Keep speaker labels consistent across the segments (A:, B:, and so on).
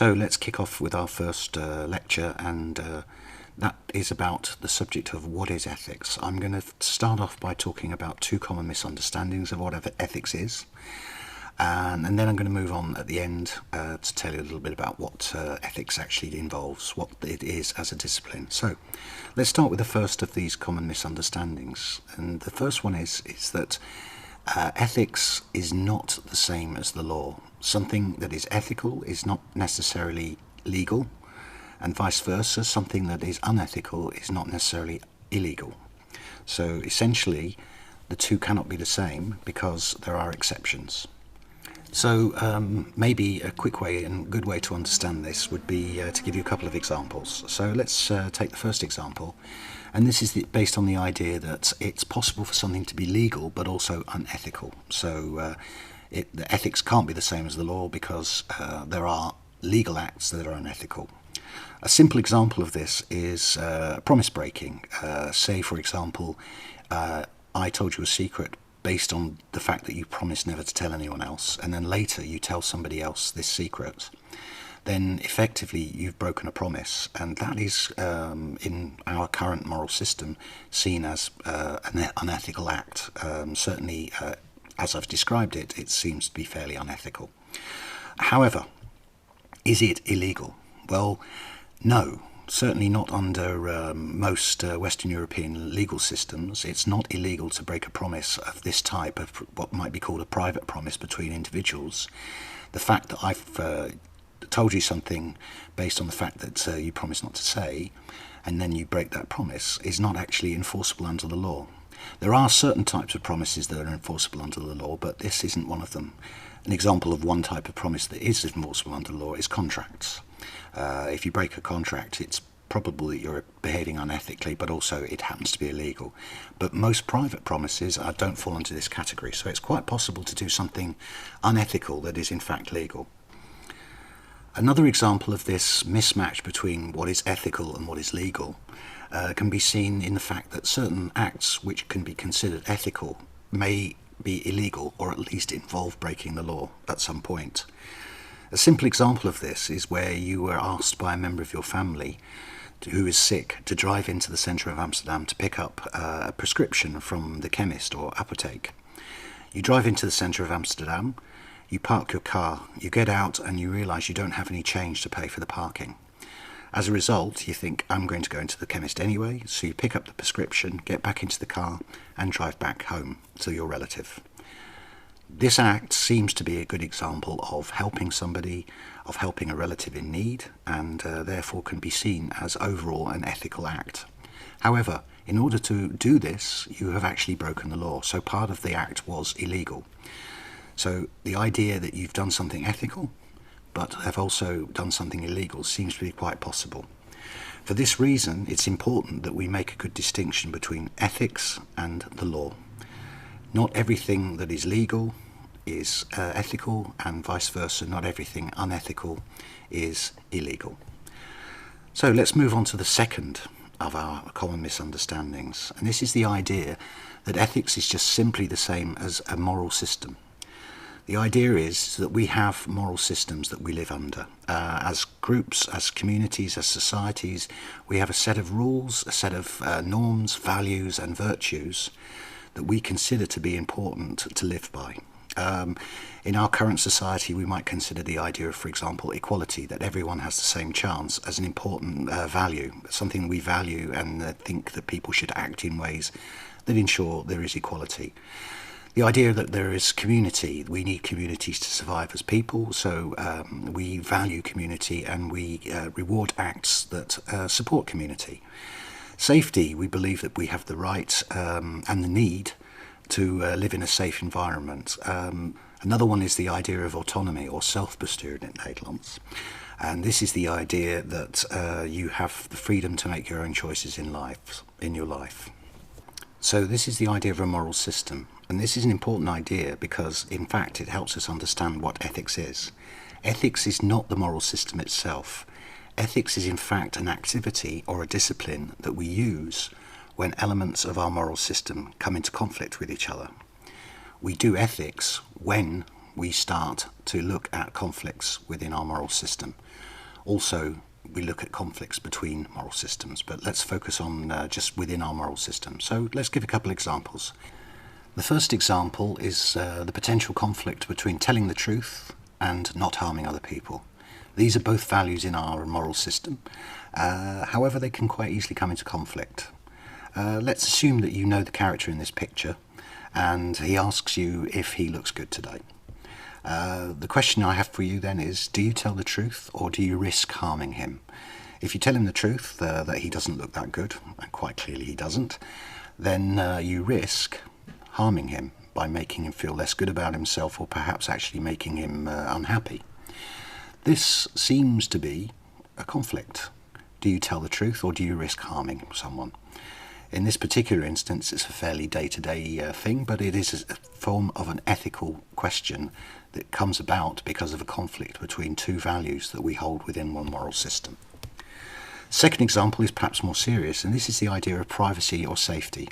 A: So let's kick off with our first lecture, and that is about the subject of what is ethics. I'm going to start off by talking about two common misunderstandings of what ethics is, and then I'm going to move on at the end to tell you a little bit about what ethics actually involves, what it is as a discipline. So let's start with the first of these common misunderstandings, and the first one is that ethics is not the same as the law. Something that is ethical is not necessarily legal, and vice versa. Something that is unethical is not necessarily illegal. So essentially, the two cannot be the same because there are exceptions. So maybe a quick way and good way to understand this would be to give you a couple of examples. So let's take the first example, and this is based on the idea that it's possible for something to be legal but also unethical. So the ethics can't be the same as the law because there are legal acts that are unethical. A simple example of this is promise breaking. Say, for example, I told you a secret based on the fact that you promised never to tell anyone else, and then later you tell somebody else this secret. Then effectively you've broken a promise, and that is in our current moral system seen as an unethical act. Certainly as I've described it, it seems to be fairly unethical. However, is it illegal? Well, no. Certainly not under most Western European legal systems. It's not illegal to break a promise of this type, of what might be called a private promise between individuals. The fact that I've told you something based on the fact that you promised not to say, and then you break that promise, is not actually enforceable under the law. There are certain types of promises that are enforceable under the law, but this isn't one of them. An example of one type of promise that is enforceable under the law is contracts. If you break a contract, it's probable that you're behaving unethically, but also it happens to be illegal. But most private promises don't fall into this category, so it's quite possible to do something unethical that is in fact legal. Another example of this mismatch between what is ethical and what is legal can be seen in the fact that certain acts which can be considered ethical may be illegal, or at least involve breaking the law at some point. A simple example of this is where you were asked by a member of your family who is sick to drive into the centre of Amsterdam to pick up a prescription from the chemist or apotheke. You drive into the centre of Amsterdam, you park your car, you get out and you realise you don't have any change to pay for the parking. As a result, you think, I'm going to go into the chemist anyway, so you pick up the prescription, get back into the car and drive back home to your relative. This act seems to be a good example of helping somebody, of helping a relative in need, and therefore can be seen as overall an ethical act. However, in order to do this, you have actually broken the law, so part of the act was illegal. So the idea that you've done something ethical, but have also done something illegal, seems to be quite possible. For this reason, it's important that we make a good distinction between ethics and the law. Not everything that is legal is ethical, and vice versa, not everything unethical is illegal. So let's move on to the second of our common misunderstandings, and this is the idea that ethics is just simply the same as a moral system. The idea is that we have moral systems that we live under. As groups, as communities, as societies, we have a set of rules, a set of norms, values and virtues that we consider to be important to live by. In our current society, we might consider the idea of, for example, equality, that everyone has the same chance, as an important value, something we value and think that people should act in ways that ensure there is equality. The idea that there is community, we need communities to survive as people, so we value community and we reward acts that support community. Safety, we believe that we have the right and the need to live in a safe environment. Another one is the idea of autonomy, or zelfbestuur in het Nederlands. And this is the idea that you have the freedom to make your own choices in your life. So this is the idea of a moral system. And this is an important idea because, in fact, it helps us understand what ethics is. Ethics is not the moral system itself. Ethics is, in fact, an activity or a discipline that we use when elements of our moral system come into conflict with each other. We do ethics when we start to look at conflicts within our moral system. Also, we look at conflicts between moral systems, but let's focus on just within our moral system. So let's give a couple examples. The first example is the potential conflict between telling the truth and not harming other people. These are both values in our moral system. However, they can quite easily come into conflict. Let's assume that you know the character in this picture and he asks you if he looks good today. The question I have for you then is, do you tell the truth or do you risk harming him? If you tell him the truth, that he doesn't look that good, and quite clearly he doesn't, then you risk harming him by making him feel less good about himself, or perhaps actually making him unhappy. This seems to be a conflict. Do you tell the truth or do you risk harming someone? In this particular instance, it's a fairly day-to-day thing, but it is a form of an ethical question that comes about because of a conflict between two values that we hold within one moral system. Second example is perhaps more serious, and this is the idea of privacy or safety.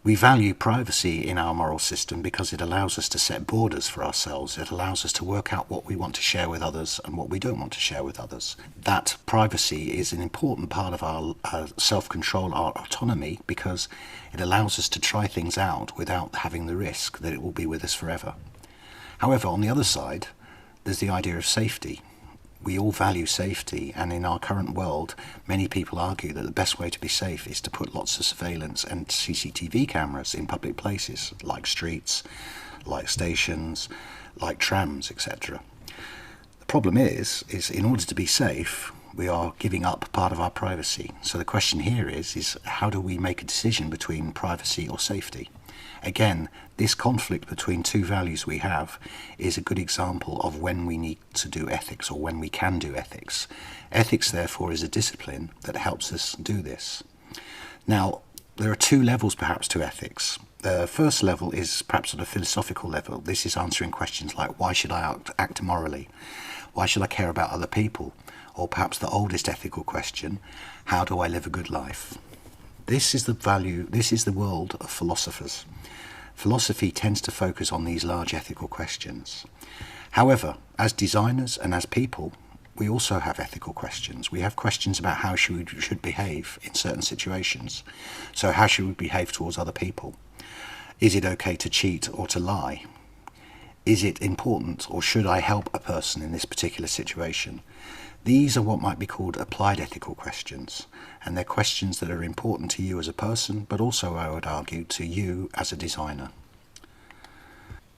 A: We value privacy in our moral system because it allows us to set borders for ourselves. It allows us to work out what we want to share with others and what we don't want to share with others. That privacy is an important part of our self-control, our autonomy, because it allows us to try things out without having the risk that it will be with us forever. However, on the other side, there's the idea of safety. We all value safety, and in our current world, many people argue that the best way to be safe is to put lots of surveillance and CCTV cameras in public places, like streets, like stations, like trams, etc. The problem is in order to be safe, we are giving up part of our privacy. So the question here is how do we make a decision between privacy or safety? Again, this conflict between two values we have is a good example of when we need to do ethics, or when we can do ethics. Ethics, therefore, is a discipline that helps us do this. Now, there are two levels perhaps to ethics. The first level is perhaps at a philosophical level. This is answering questions like, why should I act morally? Why should I care about other people? Or perhaps the oldest ethical question, how do I live a good life? This is the world of philosophers. Philosophy tends to focus on these large ethical questions. However, as designers and as people, we also have ethical questions. We have questions about how we should behave in certain situations. So how should we behave towards other people? Is it okay to cheat or to lie? Is it important, or should I help a person in this particular situation? These are what might be called applied ethical questions, and they're questions that are important to you as a person, but also, I would argue, to you as a designer.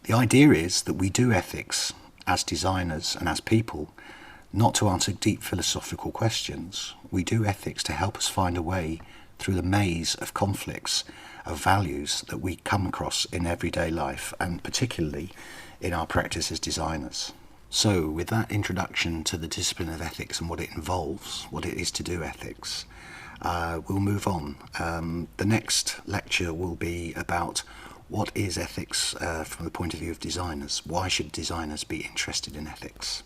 A: The idea is that we do ethics as designers and as people, not to answer deep philosophical questions. We do ethics to help us find a way through the maze of conflicts, of values that we come across in everyday life, and particularly in our practice as designers. So, with that introduction to the discipline of ethics and what it involves, what it is to do ethics, we'll move on. The next lecture will be about what is ethics from the point of view of designers. Why should designers be interested in ethics?